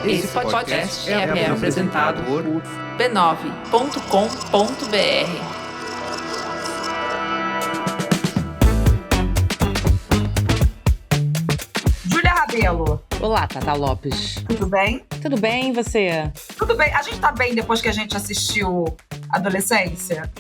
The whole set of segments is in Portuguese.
Esse podcast é apresentado por b9.com.br. Júlia Rabelo. Olá, Tata Lopes. Tudo bem? Tudo bem, e você? Tudo bem. A gente tá bem depois que a gente assistiu Adolescência?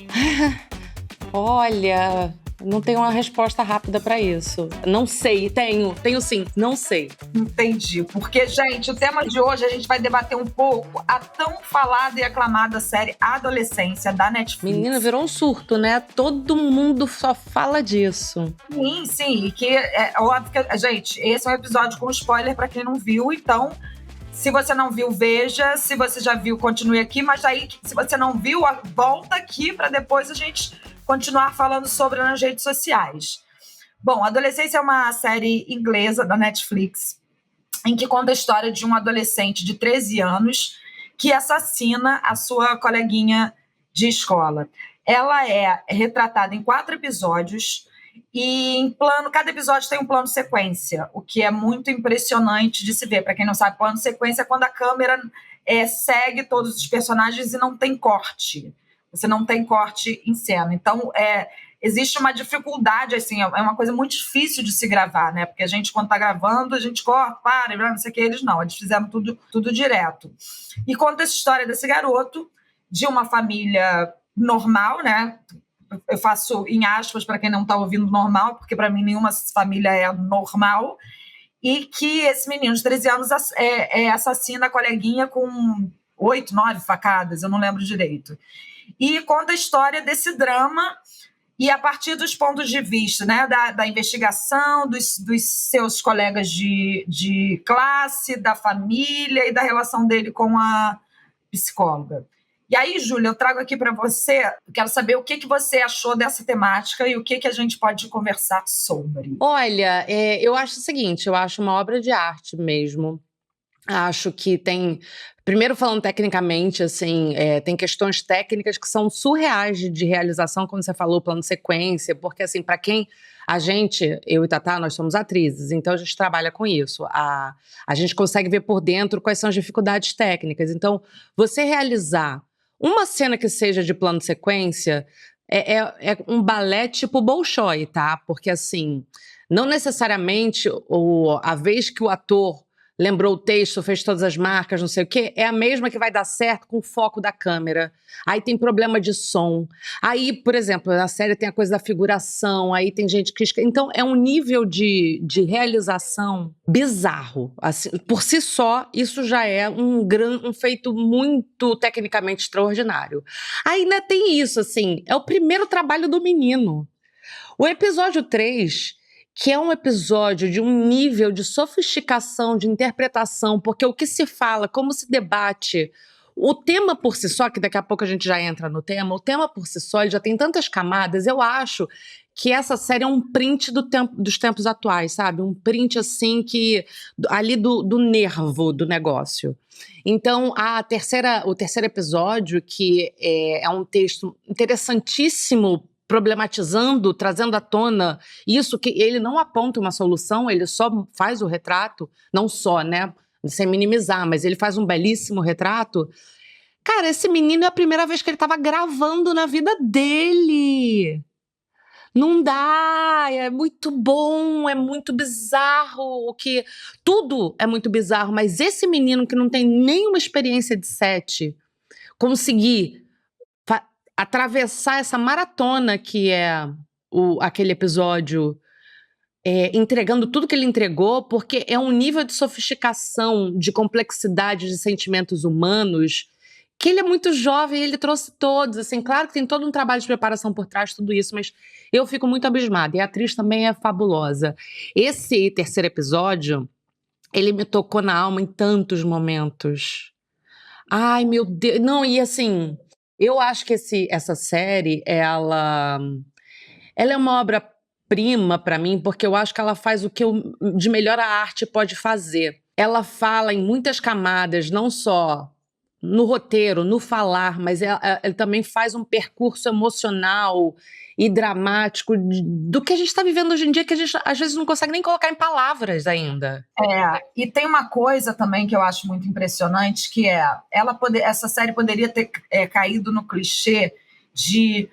Olha, não tenho uma resposta rápida pra isso. Não sei, tenho sim, não sei. Entendi. Porque, gente, o tema de hoje a gente vai debater um pouco a tão falada e aclamada série Adolescência, da Netflix. Menina, virou um surto, né? Todo mundo só fala disso. Sim. E que é óbvio que, gente, esse é um episódio com spoiler pra quem não viu, então... Se você não viu, veja. Se você já viu, continue aqui. Mas aí, se você não viu, volta aqui para depois a gente continuar falando sobre nas redes sociais. Bom, Adolescência é uma série inglesa da Netflix em que conta a história de um adolescente de 13 anos que assassina a sua coleguinha de escola. Ela é retratada em 4 episódios e cada episódio tem um plano sequência, o que é muito impressionante de se ver. Para quem não sabe, plano sequência é quando a câmera segue todos os personagens e não tem corte. Você não tem corte em cena. Então, existe uma dificuldade, assim, é uma coisa muito difícil de se gravar, né? Porque a gente, quando está gravando, a gente corta, não sei o que, eles não. Eles fizeram tudo direto. E conta essa história desse garoto, de uma família normal, né? Eu faço em aspas para quem não está ouvindo normal, porque para mim nenhuma família é normal, e que esse menino de 13 anos assassina a coleguinha com 8, 9 facadas, eu não lembro direito. E conta a história desse drama, e a partir dos pontos de vista, né, da investigação, dos seus colegas de classe, da família e da relação dele com a psicóloga. E aí, Júlia, eu trago aqui para você, quero saber o que você achou dessa temática e o que a gente pode conversar sobre. Olha, eu acho o seguinte, eu acho uma obra de arte mesmo. Acho que tem, primeiro falando tecnicamente, assim, tem questões técnicas que são surreais de realização, como você falou, plano sequência, porque assim, para quem eu e Tatá, nós somos atrizes, então a gente trabalha com isso. A gente consegue ver por dentro quais são as dificuldades técnicas. Então, você realizar uma cena que seja de plano sequência é um balé tipo Bolshoi, tá? Porque assim, não necessariamente a vez que o ator lembrou o texto, fez todas as marcas, não sei o quê, é a mesma que vai dar certo com o foco da câmera. Aí tem problema de som. Aí, por exemplo, na série tem a coisa da figuração, aí tem gente que... Então, é um nível de realização bizarro. Assim, por si só, isso já é um feito muito tecnicamente extraordinário. Aí ainda tem isso, assim, é o primeiro trabalho do menino. O episódio 3... que é um episódio de um nível de sofisticação, de interpretação, porque o que se fala, como se debate, o tema por si só, que daqui a pouco a gente já entra no tema, o tema por si só, ele já tem tantas camadas, eu acho que essa série é um print dos tempos atuais, sabe? Um print, assim, ali do nervo do negócio. Então, o terceiro episódio, que é um texto interessantíssimo, problematizando, trazendo à tona isso, que ele não aponta uma solução, ele só faz o retrato, não só, né, sem minimizar, mas ele faz um belíssimo retrato. Cara, esse menino é a primeira vez que ele estava gravando na vida dele. Não dá, é muito bom, é muito bizarro, tudo é muito bizarro, mas esse menino que não tem nenhuma experiência de set, conseguir atravessar essa maratona que é aquele episódio, entregando tudo que ele entregou, porque é um nível de sofisticação, de complexidade de sentimentos humanos, que ele é muito jovem, ele trouxe todos, assim, claro que tem todo um trabalho de preparação por trás de tudo isso, mas eu fico muito abismada, e a atriz também é fabulosa. Esse terceiro episódio, ele me tocou na alma em tantos momentos. Ai, meu Deus, não, e assim... Eu acho que essa série, ela é uma obra-prima para mim, porque eu acho que ela faz o que de melhor a arte pode fazer. Ela fala em muitas camadas, não só no roteiro, no falar, mas ela também faz um percurso emocional e dramático do que a gente está vivendo hoje em dia, que a gente às vezes não consegue nem colocar em palavras ainda. E tem uma coisa também que eu acho muito impressionante, que essa série poderia ter caído no clichê de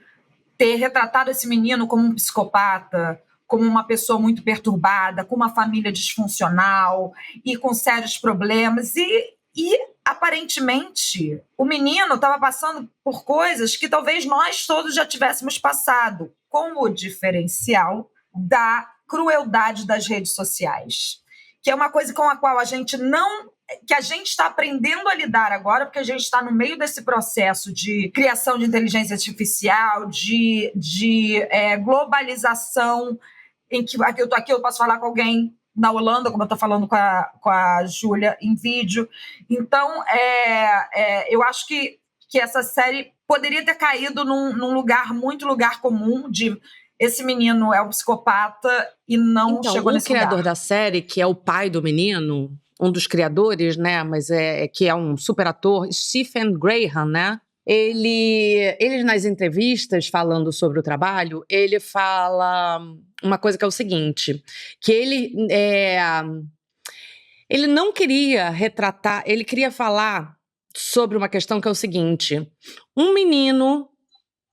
ter retratado esse menino como um psicopata, como uma pessoa muito perturbada, com uma família disfuncional e com sérios problemas. E aparentemente, o menino estava passando por coisas que talvez nós todos já tivéssemos passado, com o diferencial da crueldade das redes sociais, que é uma coisa com a qual a gente está aprendendo a lidar agora, porque a gente está no meio desse processo de criação de inteligência artificial, de globalização, em que eu estou aqui, eu posso falar com alguém na Holanda, como eu estou falando com a Júlia em vídeo. Então, eu acho que essa série poderia ter caído num lugar comum de esse menino é um psicopata e não chegou nesse lugar. O criador da série, que é o pai do menino, um dos criadores, né, mas que é um super ator, Stephen Graham, né? Ele nas entrevistas, falando sobre o trabalho, ele fala uma coisa que é o seguinte, que ele não queria retratar, ele queria falar sobre uma questão que é o seguinte: um menino,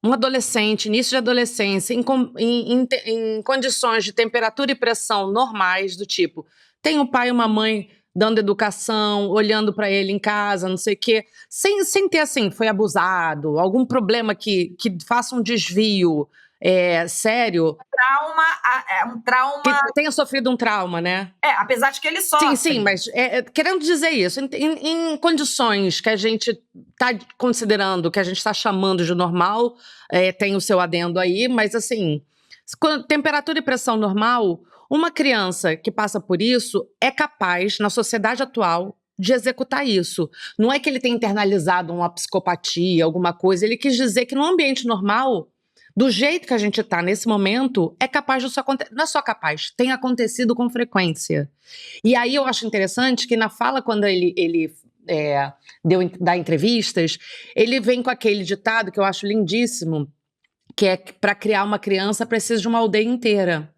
um adolescente, início de adolescência, em condições de temperatura e pressão normais, do tipo, tem um pai e uma mãe dando educação, olhando para ele em casa, não sei o quê, sem ter, assim, foi abusado, algum problema que faça um desvio sério. Um trauma... Que tenha sofrido um trauma, né? Apesar de que ele sofre. Sim, mas querendo dizer isso, em condições que a gente está considerando, que a gente está chamando de normal, tem o seu adendo aí, mas assim, temperatura e pressão normal, uma criança que passa por isso é capaz, na sociedade atual, de executar isso. Não é que ele tenha internalizado uma psicopatia, alguma coisa, ele quis dizer que no ambiente normal, do jeito que a gente está nesse momento, é capaz disso acontecer. Não é só capaz, tem acontecido com frequência. E aí eu acho interessante que na fala, quando ele dá entrevistas, ele vem com aquele ditado que eu acho lindíssimo, que é que para criar uma criança precisa de uma aldeia inteira.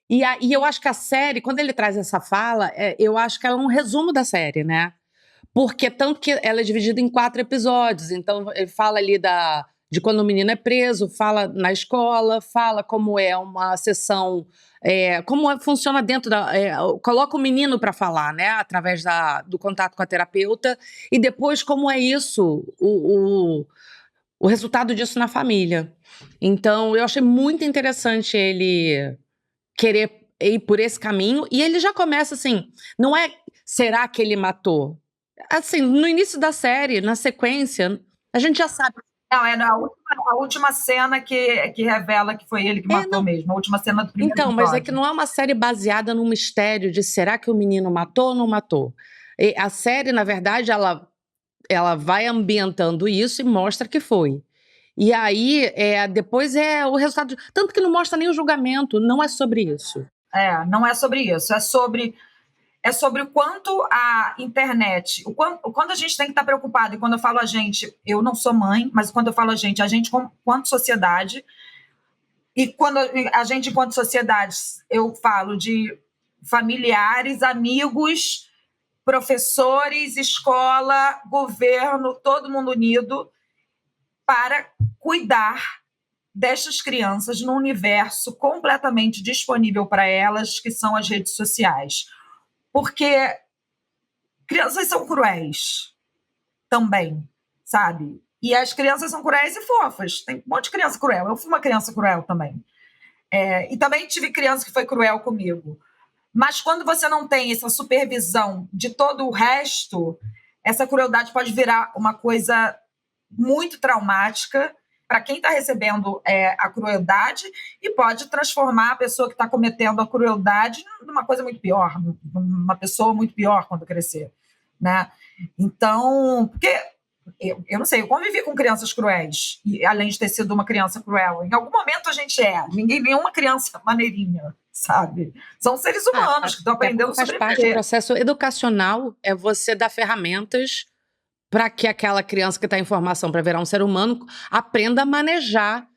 E eu acho que a série, quando ele traz essa fala, eu acho que ela é um resumo da série, né? Porque tanto que ela é dividida em 4 episódios, então ele fala ali de quando o menino é preso, fala na escola, fala como é uma sessão, como funciona dentro coloca o menino para falar, né, através do contato com a terapeuta, e depois como é isso, o resultado disso na família. Então, eu achei muito interessante ele querer ir por esse caminho, e ele já começa assim, não é, será que ele matou? Assim, no início da série, na sequência, a gente já sabe. Não, é a última cena que revela que foi ele que matou mesmo. A última cena do primeiro episódio. Mas é que não é uma série baseada num mistério de será que o menino matou ou não matou. E a série, na verdade, ela vai ambientando isso e mostra que foi. E aí, depois o resultado... Tanto que não mostra nem o julgamento, não é sobre isso. Não é sobre isso. É sobre o quanto a internet, o quanto a gente tem que estar preocupado. E quando eu falo a gente, eu não sou mãe, mas quando eu falo a gente enquanto sociedade, e quando a gente enquanto sociedade, eu falo de familiares, amigos, professores, escola, governo, todo mundo unido para cuidar destas crianças num universo completamente disponível para elas, que são as redes sociais. Porque crianças são cruéis também, sabe? E as crianças são cruéis e fofas. Tem um monte de criança cruel. Eu fui uma criança cruel também. E também tive criança que foi cruel comigo. Mas quando você não tem essa supervisão de todo o resto, essa crueldade pode virar uma coisa muito traumática para quem está recebendo a crueldade, e pode transformar a pessoa que está cometendo a crueldade numa coisa muito pior, numa pessoa muito pior quando crescer, né? Então, porque eu não sei, eu convivi com crianças cruéis, e além de ter sido uma criança cruel, em algum momento a gente nenhuma criança maneirinha, sabe? São seres humanos que estão aprendendo a sobreviver. Faz parte do processo educacional, é você dar ferramentas para que aquela criança que está em formação para virar um ser humano aprenda a manejar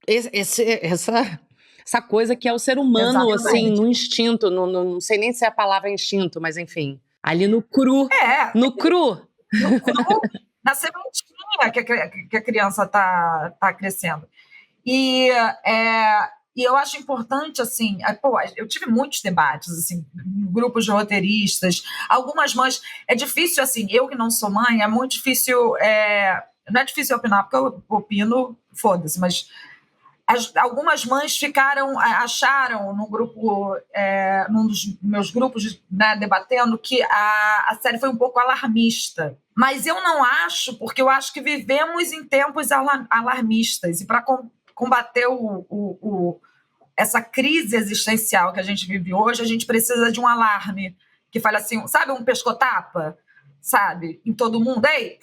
essa coisa que é o ser humano, assim, Exatamente. no instinto, não sei nem se a palavra é instinto, mas enfim, ali no cru, No cru, na sementinha que a criança tá crescendo. E, e eu acho importante, assim, eu tive muitos debates, assim, grupos de roteiristas, algumas mães. É difícil, assim, eu que não sou mãe, é muito difícil. Não é difícil opinar, porque eu opino, foda-se, mas algumas mães acharam no grupo, num dos meus grupos, né, debatendo, que a série foi um pouco alarmista. Mas eu não acho, porque eu acho que vivemos em tempos alarmistas, e para combater essa crise existencial que a gente vive hoje, a gente precisa de um alarme que fale assim, sabe, um pescotapa, sabe, em todo mundo. Ei,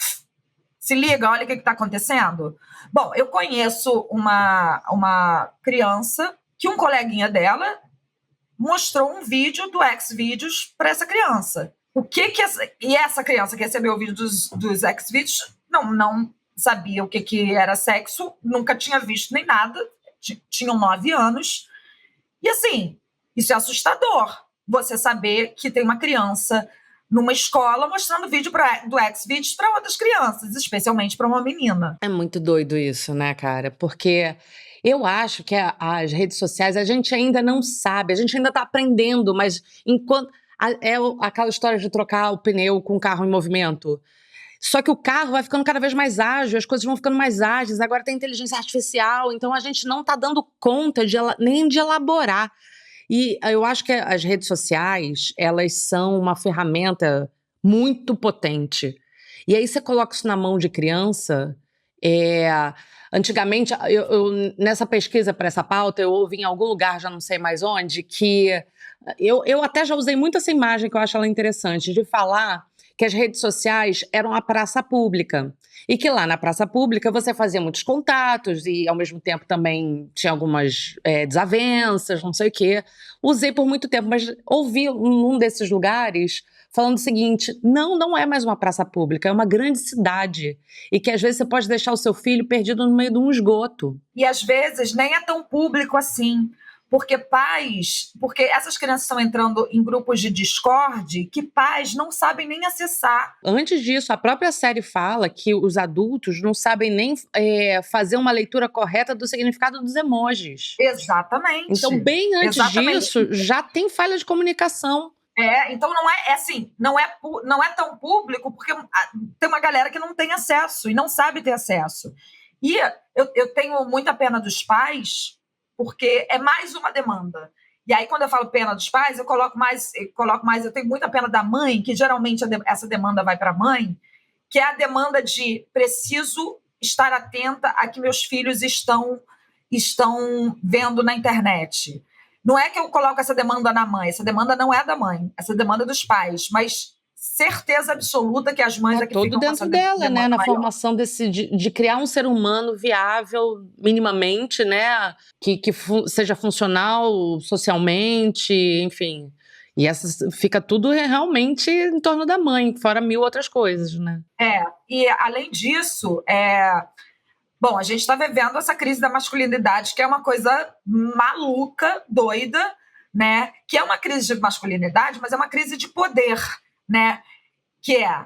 se liga, olha o que está acontecendo. Bom, eu conheço uma criança que um coleguinha dela mostrou um vídeo do Xvideos para essa criança. E essa criança que recebeu o vídeo dos Xvideos não sabia o que era sexo, nunca tinha visto nem nada, tinham 9 anos. E assim, isso é assustador, você saber que tem uma criança numa escola mostrando vídeo do Xvideos para outras crianças, especialmente para uma menina. É muito doido isso, né, cara? Porque eu acho que as redes sociais, a gente ainda não sabe, a gente ainda tá aprendendo, mas enquanto... É aquela história de trocar o pneu com o carro em movimento. Só que o carro vai ficando cada vez mais ágil, as coisas vão ficando mais ágeis, agora tem inteligência artificial, então a gente não tá dando conta nem de elaborar. E eu acho que as redes sociais, elas são uma ferramenta muito potente. E aí você coloca isso na mão de criança. Antigamente, nessa pesquisa para essa pauta, eu ouvi em algum lugar, já não sei mais onde, que eu até já usei muito essa imagem, que eu acho ela interessante, de falar que as redes sociais eram a praça pública. E que lá na praça pública você fazia muitos contatos e, ao mesmo tempo, também tinha algumas desavenças, não sei o quê. Usei por muito tempo, mas ouvi num desses lugares falando o seguinte: não é mais uma praça pública, é uma grande cidade. E que, às vezes, você pode deixar o seu filho perdido no meio de um esgoto. E, às vezes, nem é tão público assim. Porque essas crianças estão entrando em grupos de Discord que pais não sabem nem acessar. Antes disso, a própria série fala que os adultos não sabem nem fazer uma leitura correta do significado dos emojis. Exatamente. Então, bem antes disso, já tem falha de comunicação. Então não é tão público, porque tem uma galera que não tem acesso e não sabe ter acesso. E eu tenho muita pena dos pais, porque é mais uma demanda. E aí, quando eu falo pena dos pais, eu tenho muita pena da mãe, que geralmente essa demanda vai para a mãe, que é a demanda de preciso estar atenta a que meus filhos estão vendo na internet. Não é que eu coloco essa demanda na mãe, essa demanda não é da mãe, essa demanda é dos pais, mas certeza absoluta que as mães é que todo dentro dela, né, na formação de criar um ser humano viável minimamente, né, que seja funcional socialmente, enfim. E fica tudo realmente em torno da mãe, fora 1000 outras coisas, né? E além disso, bom, a gente está vivendo essa crise da masculinidade, que é uma coisa maluca, doida, né? Que é uma crise de masculinidade, mas é uma crise de poder, né? Que é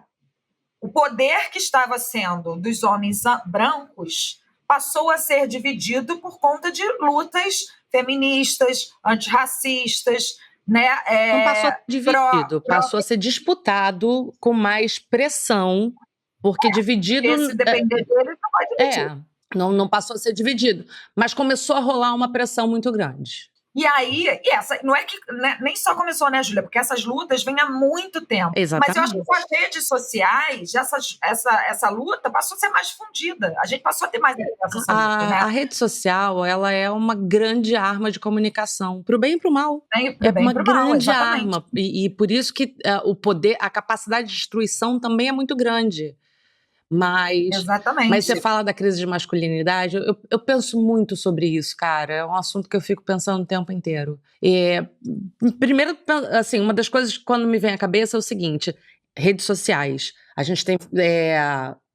o poder que estava sendo dos homens brancos passou a ser dividido por conta de lutas feministas, antirracistas, né? Não passou a ser dividido, passou a ser disputado com mais pressão, porque dividido... Se depender dele, não vai dividir. Não passou a ser dividido, mas começou a rolar uma pressão muito grande. E aí, não é que nem só começou, né, Júlia? Porque essas lutas vêm há muito tempo. Exatamente. Mas eu acho que com as redes sociais, essa luta passou a ser mais difundida. A gente passou a ter mais acesso a essa luta, né? A rede social, ela é uma grande arma de comunicação, pro bem e pro mal. Uma grande arma. E por isso que o poder, a capacidade de destruição também é muito grande. Mas você fala da crise de masculinidade, eu penso muito sobre isso, cara. É um assunto que eu fico pensando o tempo inteiro. Primeiro, assim, uma das coisas que quando me vem à cabeça é o seguinte: redes sociais. A gente tem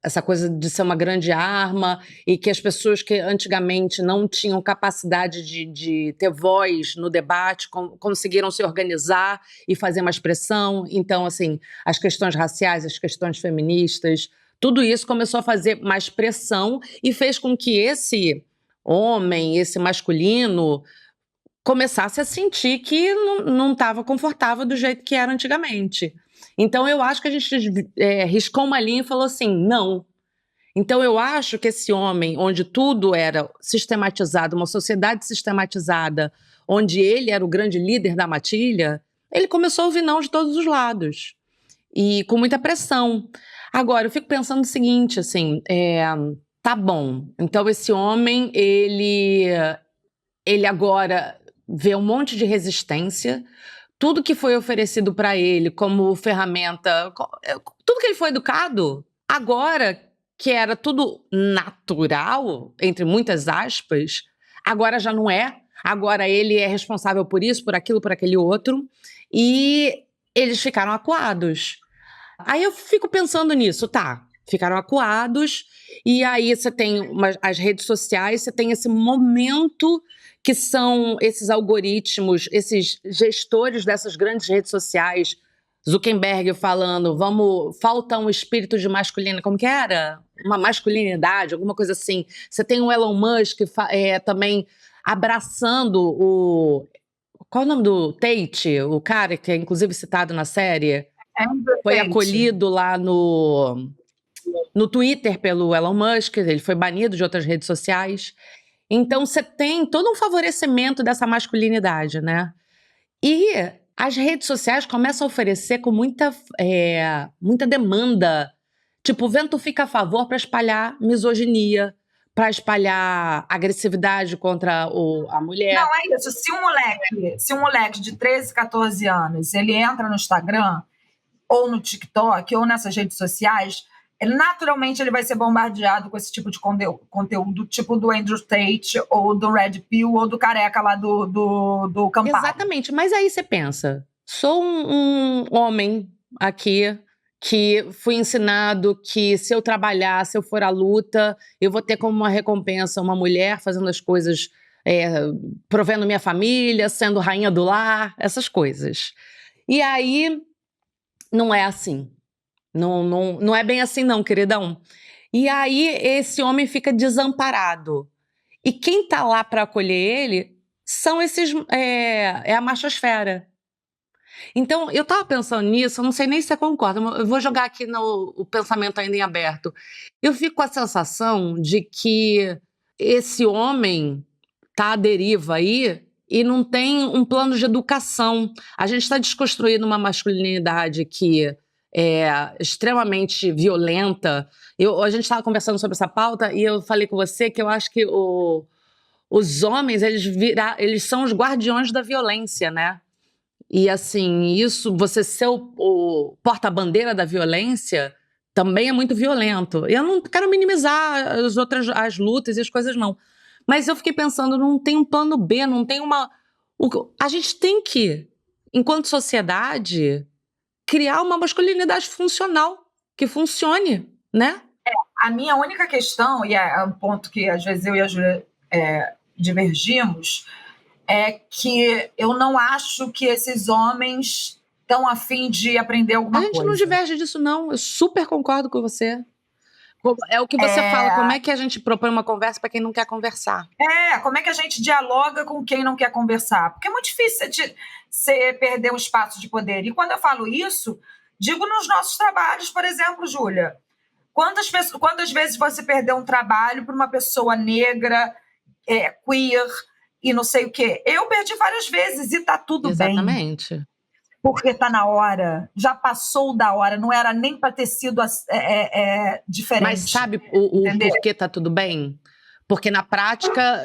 essa coisa de ser uma grande arma, e que as pessoas que antigamente não tinham capacidade de ter voz no debate conseguiram se organizar e fazer mais pressão. Então, assim, as questões raciais, as questões feministas, tudo isso começou a fazer mais pressão e fez com que esse homem, esse masculino, começasse a sentir que não estava confortável do jeito que era antigamente. Então, eu acho que a gente riscou uma linha e falou assim, não. Então, eu acho que esse homem, onde tudo era sistematizado, uma sociedade sistematizada, onde ele era o grande líder da matilha, ele começou a ouvir não de todos os lados. E com muita pressão. Agora, eu fico pensando o seguinte, assim, tá bom, então esse homem, ele agora vê um monte de resistência, tudo que foi oferecido para ele como ferramenta, tudo que ele foi educado, agora que era tudo natural, entre muitas aspas, agora já não é, agora ele é responsável por isso, por aquilo, por aquele outro, e eles ficaram acuados. Aí eu fico pensando nisso, tá, ficaram acuados, e aí você tem as redes sociais, você tem esse momento que são esses algoritmos, esses gestores dessas grandes redes sociais, Zuckerberg falando, falta um espírito de masculino, como que era? Uma masculinidade, alguma coisa assim. Você tem o Elon Musk também abraçando qual é o nome do Tate? O cara que é inclusive citado na série? Foi acolhido lá no Twitter pelo Elon Musk, ele foi banido de outras redes sociais. Então, você tem todo um favorecimento dessa masculinidade, né? E as redes sociais começam a oferecer com muita demanda. Tipo, o vento fica a favor para espalhar misoginia, para espalhar agressividade contra a mulher. Não, é isso. Se um moleque de 13, 14 anos, ele entra no Instagram, ou no TikTok, ou nessas redes sociais, naturalmente ele vai ser bombardeado com esse tipo de conteúdo, tipo do Andrew Tate, ou do Red Pill, ou do careca lá do Campari. Exatamente, mas aí você pensa, sou um homem aqui que fui ensinado que se eu trabalhar, se eu for à luta, eu vou ter como uma recompensa uma mulher fazendo as coisas, provendo minha família, sendo rainha do lar, essas coisas. E aí, não é assim. Não é bem assim não, queridão. E aí esse homem fica desamparado. E quem tá lá para acolher ele são a machosfera. Então, eu tava pensando nisso, eu não sei nem se você concorda, eu vou jogar aqui o pensamento ainda em aberto. Eu fico com a sensação de que esse homem tá à deriva aí e não tem um plano de educação. A gente está desconstruindo uma masculinidade que é extremamente violenta. A gente estava conversando sobre essa pauta e eu falei com você que eu acho que os homens, eles são os guardiões da violência, né? E assim, isso, você ser o porta-bandeira da violência também é muito violento. Eu não quero minimizar as lutas e as coisas, não. Mas eu fiquei pensando, não tem um plano B, não tem a gente tem que, enquanto sociedade, criar uma masculinidade funcional, que funcione, né? A minha única questão, e é um ponto que às vezes eu e a Júlia divergimos, é que eu não acho que esses homens estão a fim de aprender alguma coisa. A gente não diverge disso, não. Eu super concordo com você. É o que você fala, como é que a gente propõe uma conversa para quem não quer conversar? Como é que a gente dialoga com quem não quer conversar? Porque é muito difícil você perder um espaço de poder. E quando eu falo isso, digo nos nossos trabalhos, por exemplo, Júlia. Quantas vezes você perdeu um trabalho para uma pessoa negra, queer e não sei o quê? Eu perdi várias vezes e tá tudo bem. Exatamente. Porque tá na hora, já passou da hora, não era nem para ter sido diferente. Mas sabe o porquê tá tudo bem? Porque na prática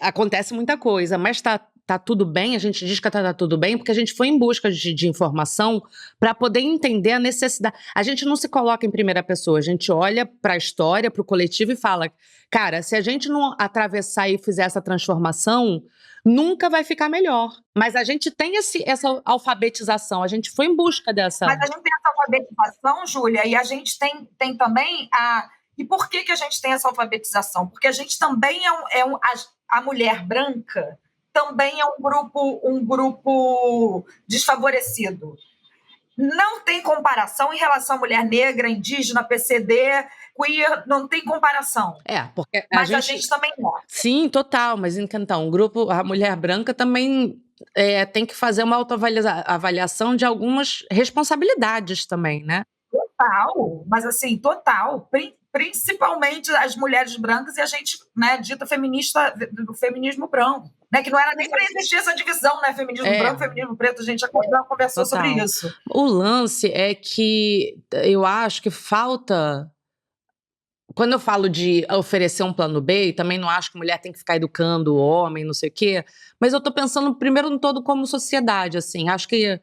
acontece muita coisa, mas tá tá tudo bem, a gente diz que tá tudo bem, porque a gente foi em busca de informação para poder entender a necessidade. A gente não se coloca em primeira pessoa, a gente olha para a história, para o coletivo e fala, cara, se a gente não atravessar e fizer essa transformação, nunca vai ficar melhor. Mas a gente tem essa alfabetização, a gente foi em busca dessa... Mas a gente tem essa alfabetização, Júlia, e a gente tem também a... E por que a gente tem essa alfabetização? Porque a gente também a mulher branca também é um grupo desfavorecido. Não tem comparação em relação à mulher negra, indígena, PCD, queer, não tem comparação. Porque mas a gente também é. Sim, total, mas então, a mulher branca também tem que fazer uma autoavaliação de algumas responsabilidades também, né? Total, mas assim, total. Principalmente as mulheres brancas e a gente, né, dita feminista do feminismo branco, né, que não era nem para existir essa divisão, né, feminismo branco, feminismo preto, a gente já conversou sobre isso. O lance é que eu acho que falta... Quando eu falo de oferecer um plano B, e também não acho que mulher tem que ficar educando o homem, não sei o quê, mas eu tô pensando primeiro no todo como sociedade, assim, acho que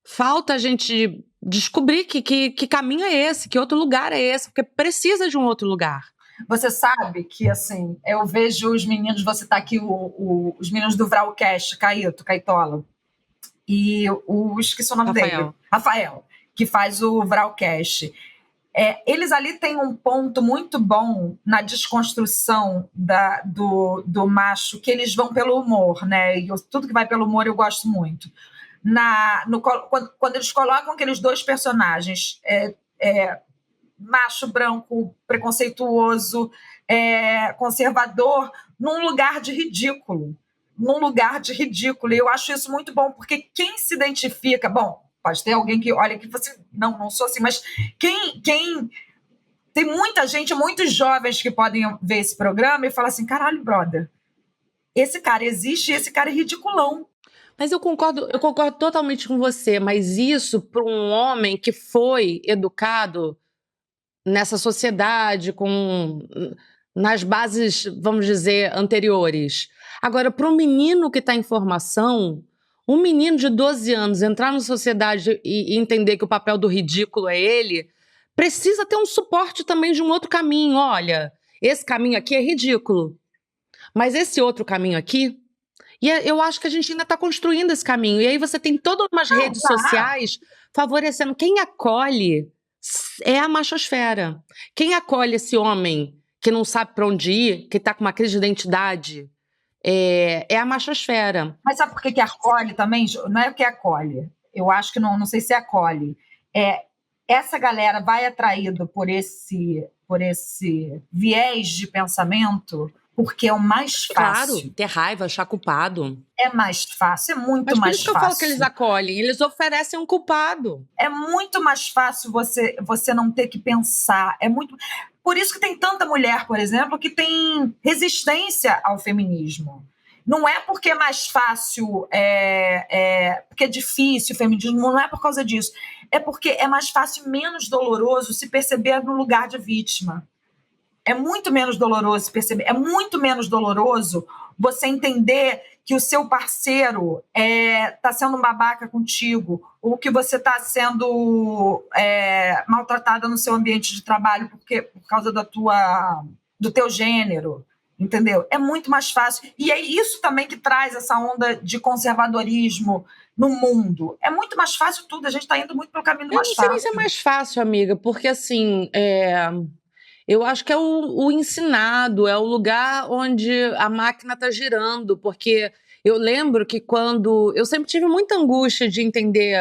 falta a gente descobrir que caminho é esse, que outro lugar é esse, porque precisa de um outro lugar. Você sabe que, assim, eu vejo os meninos, você tá aqui, os meninos do Vralcast, Caetola, e esqueci o nome dele. Rafael, que faz o Vralcast. Eles ali têm um ponto muito bom na desconstrução do macho, que eles vão pelo humor, né? E tudo que vai pelo humor eu gosto muito. Quando eles colocam aqueles dois personagens, macho branco, preconceituoso, conservador, num lugar de ridículo. E eu acho isso muito bom, porque quem se identifica... Bom, pode ter alguém que olha aqui e fala assim, não sou assim, mas quem tem muita gente, muitos jovens que podem ver esse programa e falar assim, caralho, brother, esse cara existe e esse cara é ridiculão. Mas eu concordo totalmente com você, mas isso para um homem que foi educado nessa sociedade, nas bases, vamos dizer, anteriores. Agora, para um menino que está em formação, um menino de 12 anos entrar na sociedade e entender que o papel do ridículo é ele, precisa ter um suporte também de um outro caminho. Olha, esse caminho aqui é ridículo, mas esse outro caminho aqui... E eu acho que a gente ainda está construindo esse caminho. E aí você tem todas umas redes sociais favorecendo. Quem acolhe é a machosfera. Quem acolhe esse homem que não sabe para onde ir, que está com uma crise de identidade, é a machosfera. Mas sabe por que acolhe também? Não é o que acolhe. Eu acho que não sei se acolhe. Essa galera vai atraído por esse viés de pensamento... Porque é o mais fácil. Claro, ter raiva, achar culpado. É mais fácil, é muito mais fácil. Mas por isso que eu falo que eles acolhem, eles oferecem um culpado. É muito mais fácil você não ter que pensar. Por isso que tem tanta mulher, por exemplo, que tem resistência ao feminismo. Não é porque é mais fácil, porque é difícil o feminismo, não é por causa disso. É porque é mais fácil, menos doloroso se perceber no lugar de vítima. É muito menos doloroso perceber, é muito menos doloroso você entender que o seu parceiro está sendo um babaca contigo, ou que você está sendo maltratada no seu ambiente de trabalho por causa do teu gênero, entendeu? É muito mais fácil. E é isso também que traz essa onda de conservadorismo no mundo. É muito mais fácil tudo, a gente está indo muito pelo caminho mais fácil. Eu não sei se é mais fácil, amiga, porque assim... Eu acho que é o ensinado, é o lugar onde a máquina está girando, porque eu lembro que eu sempre tive muita angústia de entender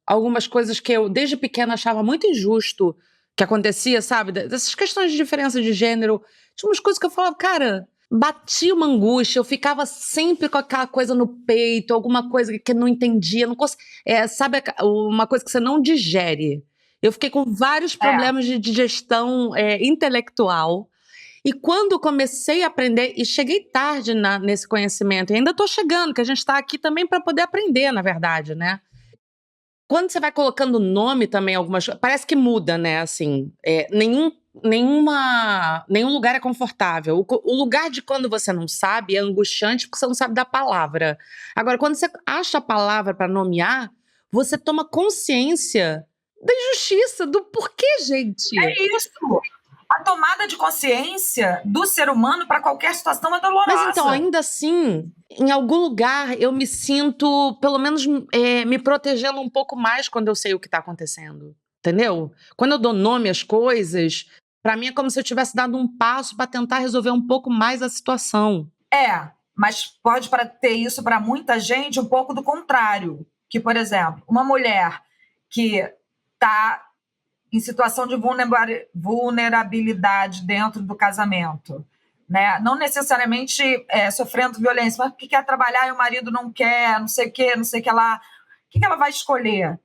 algumas coisas que eu, desde pequena, achava muito injusto que acontecia, sabe? Dessas questões de diferença de gênero. Tinha umas coisas que eu falava, cara, batia uma angústia, eu ficava sempre com aquela coisa no peito, alguma coisa que eu não entendia, não conseguia, sabe, uma coisa que você não digere. Eu fiquei com vários problemas de digestão intelectual. E quando comecei a aprender, e cheguei tarde nesse conhecimento, e ainda estou chegando, que a gente está aqui também para poder aprender, na verdade, né? Quando você vai colocando nome também, algumas coisas, parece que muda, né? Assim, nenhum lugar é confortável. O lugar de quando você não sabe é angustiante porque você não sabe da palavra. Agora, quando você acha a palavra para nomear, você toma consciência da injustiça, do porquê, gente. É isso. A tomada de consciência do ser humano para qualquer situação é dolorosa. Mas então, ainda assim, em algum lugar eu me sinto, pelo menos, me protegendo um pouco mais quando eu sei o que está acontecendo. Entendeu? Quando eu dou nome às coisas, para mim é como se eu tivesse dado um passo para tentar resolver um pouco mais a situação. Mas pode ter isso para muita gente um pouco do contrário. Que, por exemplo, uma mulher que está em situação de vulnerabilidade dentro do casamento, né? Não necessariamente sofrendo violência, mas porque quer trabalhar e o marido não quer, não sei o que lá. O que ela vai escolher?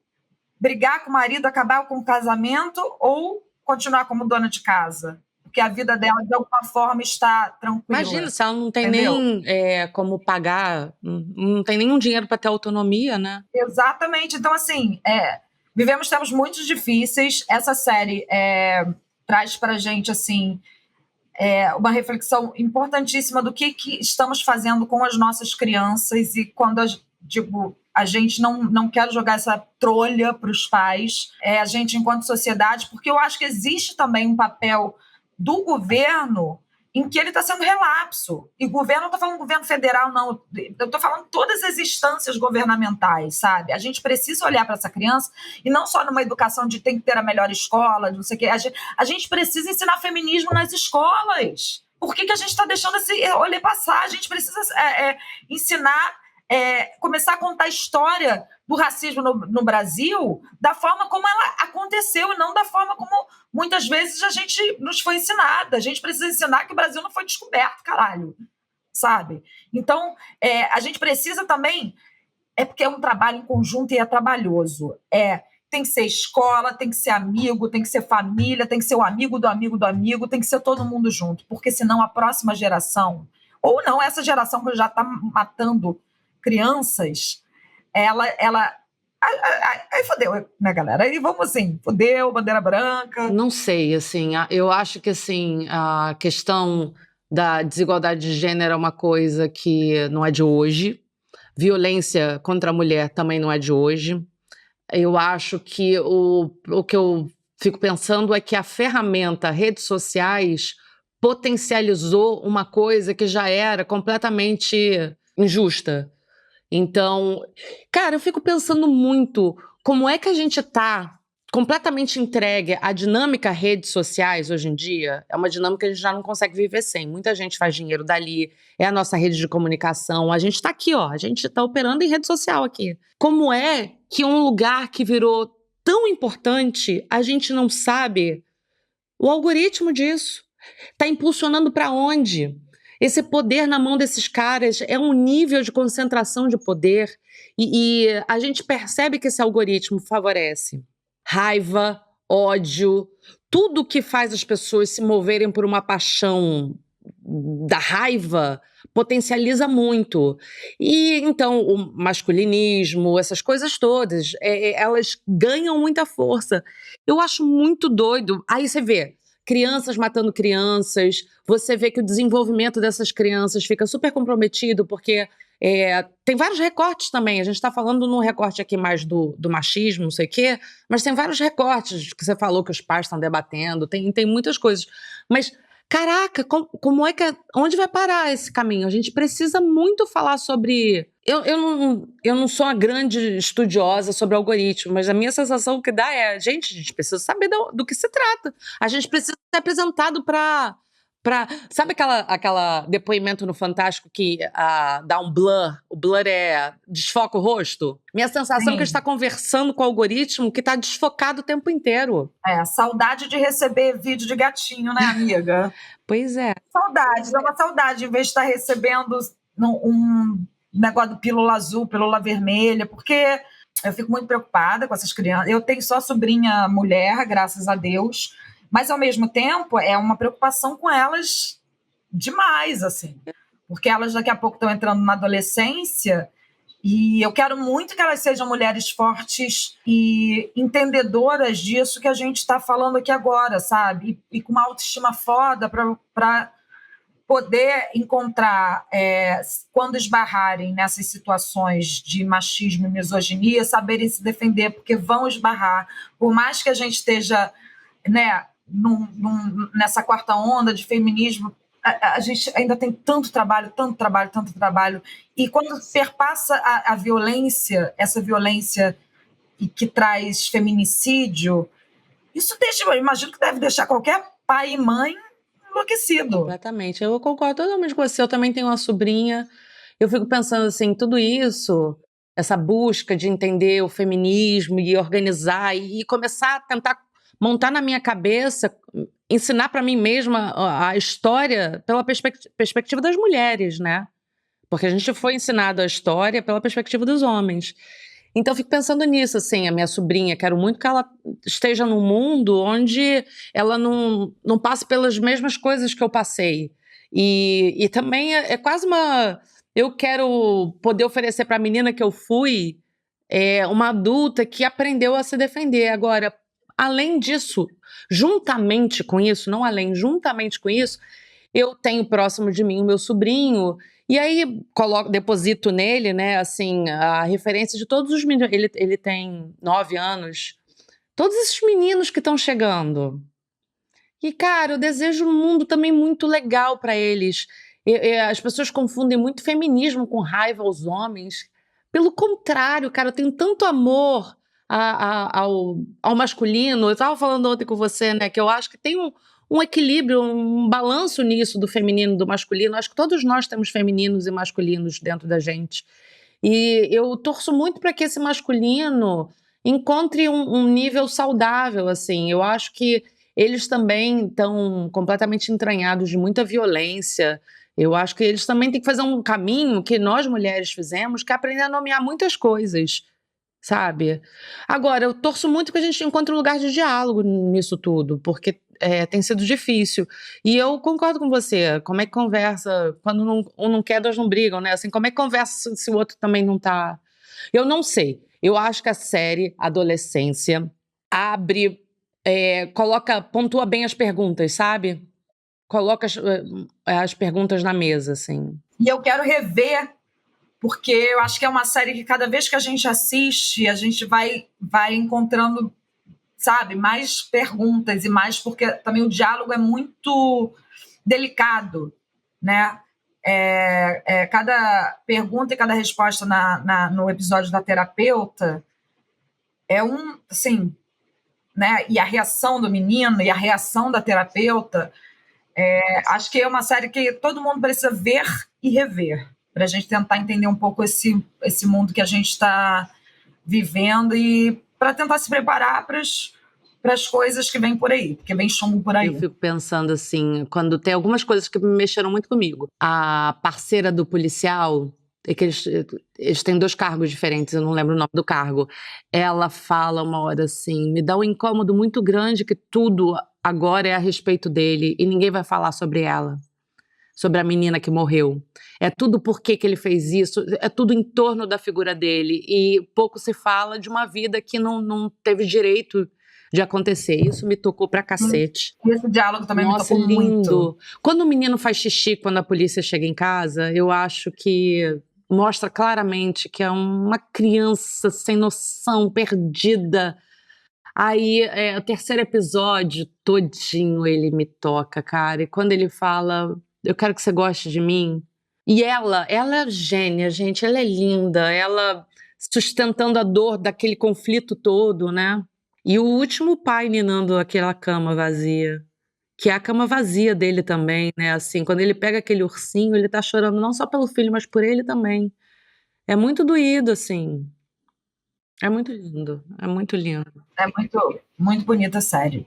Brigar com o marido, acabar com o casamento ou continuar como dona de casa? Porque a vida dela, de alguma forma, está tranquila. Imagina, se ela não tem nem como pagar, não tem nenhum dinheiro para ter autonomia, né? Exatamente. Então, assim, vivemos tempos muito difíceis. Essa série traz para a gente, assim, uma reflexão importantíssima do que estamos fazendo com as nossas crianças e quando a gente não quer jogar essa trolha para os pais, a gente enquanto sociedade, porque eu acho que existe também um papel do governo em que ele está sendo relapso. E governo, não estou falando governo federal, não. Eu estou falando todas as instâncias governamentais, sabe? A gente precisa olhar para essa criança, e não só numa educação de tem que ter a melhor escola, não sei o quê. A gente precisa ensinar feminismo nas escolas. Por que a gente está deixando esse olhar passar? A gente precisa ensinar, começar a contar a história do racismo no Brasil da forma como ela aconteceu e não da forma como muitas vezes a gente nos foi ensinada. A gente precisa ensinar que o Brasil não foi descoberto, caralho, sabe? Então, a gente precisa também, porque é um trabalho em conjunto e é trabalhoso. Tem que ser escola, tem que ser amigo, tem que ser família, tem que ser o amigo do amigo do amigo, tem que ser todo mundo junto, porque senão a próxima geração, ou não, essa geração que já está matando crianças, aí fodeu, né, galera? Aí vamos assim, fodeu, bandeira branca. Não sei, assim, eu acho que assim, a questão da desigualdade de gênero é uma coisa que não é de hoje. Violência contra a mulher também não é de hoje. Eu acho que o que eu fico pensando é que a ferramenta redes sociais potencializou uma coisa que já era completamente injusta. Então, cara, eu fico pensando muito como é que a gente tá completamente entregue à dinâmica redes sociais hoje em dia. É uma dinâmica que a gente já não consegue viver sem. Muita gente faz dinheiro dali, é a nossa rede de comunicação. A gente tá aqui, ó, a gente tá operando em rede social aqui. Como é que um lugar que virou tão importante, a gente não sabe o algoritmo disso? Tá impulsionando para onde? Esse poder na mão desses caras é um nível de concentração de poder e a gente percebe que esse algoritmo favorece raiva, ódio, tudo que faz as pessoas se moverem por uma paixão da raiva potencializa muito. E então o masculinismo, essas coisas todas, elas ganham muita força. Eu acho muito doido. Aí você vê crianças matando crianças, você vê que o desenvolvimento dessas crianças fica super comprometido, porque tem vários recortes também. A gente está falando num recorte aqui mais do machismo, não sei o quê, mas tem vários recortes que você falou que os pais estão debatendo, tem muitas coisas. Mas, caraca, como é que onde vai parar esse caminho? A gente precisa muito falar sobre... Eu não sou uma grande estudiosa sobre algoritmo, mas a minha sensação que dá a gente precisa saber do que se trata. A gente precisa ser apresentado para... Sabe aquela depoimento no Fantástico que dá um blur? O blur desfoca o rosto? Minha sensação é que a gente está conversando com o algoritmo que está desfocado o tempo inteiro. Saudade de receber vídeo de gatinho, né, amiga? Pois é. Saudade, dá uma saudade, em vez de estar recebendo um negócio do pílula azul, pílula vermelha, porque eu fico muito preocupada com essas crianças. Eu tenho só sobrinha mulher, graças a Deus, mas, ao mesmo tempo, é uma preocupação com elas demais, assim. Porque elas, daqui a pouco, estão entrando na adolescência E eu quero muito que elas sejam mulheres fortes e entendedoras disso que a gente está falando aqui agora, sabe? E com uma autoestima foda para poder encontrar, quando esbarrarem nessas situações de machismo e misoginia, saberem se defender, porque vão esbarrar. Por mais que a gente esteja, né, nessa quarta onda de feminismo, a gente ainda tem tanto trabalho. E quando perpassa a violência, essa violência que traz feminicídio, isso deixa, eu imagino que deve deixar qualquer pai e mãe enlouquecido. Completamente. Eu concordo totalmente com você. Eu também tenho uma sobrinha. Eu fico pensando assim, tudo isso, essa busca de entender o feminismo e organizar e começar a tentar montar na minha cabeça, ensinar para mim mesma a história pela perspectiva das mulheres, né? Porque a gente foi ensinado a história pela perspectiva dos homens. Então eu fico pensando nisso, assim, a minha sobrinha, quero muito que ela esteja num mundo onde ela não passe pelas mesmas coisas que eu passei. E também é quase uma... Eu quero poder oferecer para a menina que eu fui uma adulta que aprendeu a se defender. Agora, além disso, juntamente com isso, não além, juntamente com isso, eu tenho próximo de mim o meu sobrinho, e aí deposito nele, né, assim, a referência de todos os meninos. Ele tem 9 anos. Todos esses meninos que estão chegando. E, cara, eu desejo um mundo também muito legal para eles. As pessoas confundem muito feminismo com raiva aos homens. Pelo contrário, cara, eu tenho tanto amor ao masculino. Eu estava falando ontem com você, né, que eu acho que tem um equilíbrio, um balanço nisso do feminino e do masculino. Acho que todos nós temos femininos e masculinos dentro da gente. E eu torço muito para que esse masculino encontre um nível saudável, assim. Eu acho que eles também estão completamente entranhados de muita violência. Eu acho que eles também têm que fazer um caminho que nós mulheres fizemos, que é aprender a nomear muitas coisas, sabe? Agora, eu torço muito que a gente encontre um lugar de diálogo nisso tudo, porque tem sido difícil. E eu concordo com você. Como é que conversa? Quando um não quer, dois não brigam, né? Assim, como é que conversa se o outro também não tá... Eu não sei. Eu acho que a série Adolescência abre... pontua bem as perguntas, sabe? Coloca as perguntas na mesa, assim. E eu quero rever, porque eu acho que é uma série que cada vez que a gente assiste, a gente vai encontrando, sabe, mais perguntas e mais, porque também o diálogo é muito delicado, né? Cada pergunta e cada resposta no episódio da terapeuta assim, né? E a reação do menino e a reação da terapeuta, acho que é uma série que todo mundo precisa ver e rever, para a gente tentar entender um pouco esse mundo que a gente está vivendo e para tentar se preparar para as coisas que vêm por aí, porque vem chumbo por aí. Eu fico pensando assim, quando tem algumas coisas que me mexeram muito comigo. A parceira do policial, que eles têm 2 cargos diferentes, eu não lembro o nome do cargo. Ela fala uma hora assim, me dá um incômodo muito grande que tudo agora é a respeito dele e ninguém vai falar sobre ela, sobre a menina que morreu. É tudo por que ele fez isso, é tudo em torno da figura dele e pouco se fala de uma vida que não teve direito de acontecer. Isso me tocou pra cacete. Esse diálogo também me tocou lindo. muito. Quando o menino faz xixi quando a polícia chega em casa, eu acho que mostra claramente que é uma criança sem noção, perdida. Aí, o 3º episódio todinho ele me toca, cara. E quando ele fala, eu quero que você goste de mim. E ela é gênia, gente. Ela é linda. Ela sustentando a dor daquele conflito todo, né? E o último pai ninando aquela cama vazia. Que é a cama vazia dele também, né? Assim, quando ele pega aquele ursinho, ele tá chorando não só pelo filho, mas por ele também. É muito doído, assim. É muito lindo. É muito lindo. É muito, muito bonita a série.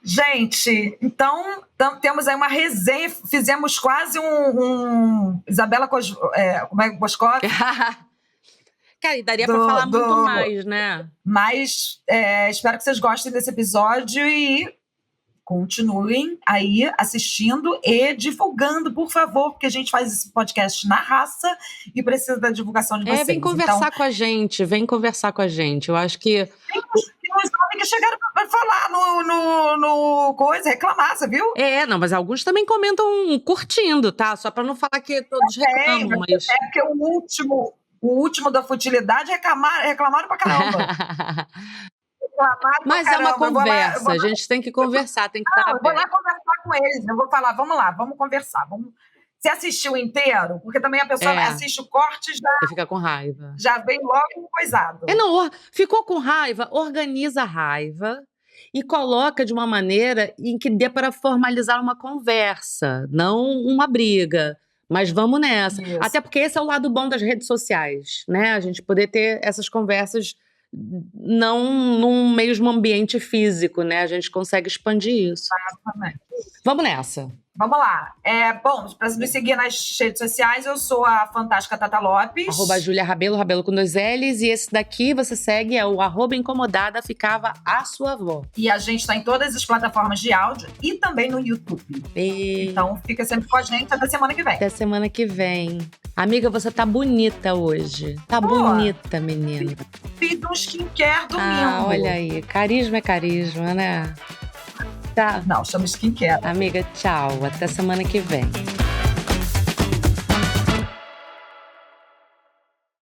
Gente, então temos aí uma resenha, fizemos quase um Isabela Boscov. Cara, e daria pra falar muito mais, né? Mas espero que vocês gostem desse episódio e continuem aí assistindo e divulgando, por favor, porque a gente faz esse podcast na raça e precisa da divulgação de vocês. Vem conversar com a gente, vem conversar com a gente. Eu acho que... Tem uns homens que chegaram para falar no coisa, reclamar, você viu? Não, mas alguns também comentam curtindo, tá? Só para não falar que todos reclamam, mas... É porque o último da futilidade reclamaram pra caramba. Mas é uma conversa, a gente tem que conversar, tem que estar aberto. Eu vou lá conversar com eles, eu vou falar, vamos lá, vamos conversar. Você assistiu inteiro? Porque também a pessoa assiste o corte e fica com raiva. Já vem logo coisado. Ficou com raiva, organiza a raiva e coloca de uma maneira em que dê para formalizar uma conversa, não uma briga. Mas vamos nessa. Isso. Até porque esse é o lado bom das redes sociais, né? A gente poder ter essas conversas não num mesmo ambiente físico, né? A gente consegue expandir isso. Exatamente. Vamos nessa. Vamos lá. Bom, para me seguir nas redes sociais, eu sou a Fantástica Tata Lopes. @Julia Rabelo, Rabelo com 2 L's. E esse daqui você segue, é o @Incomodada Ficava a Sua Avó. E a gente está em todas as plataformas de áudio e também no YouTube. Então fica sempre com a gente até semana que vem. Até semana que vem. Amiga, você tá bonita hoje. Tá bonita, menina. Fiz um skincare domingo. Olha aí. Carisma é carisma, né? Tá. Não, chama skincare. Amiga, tchau. Até semana que vem.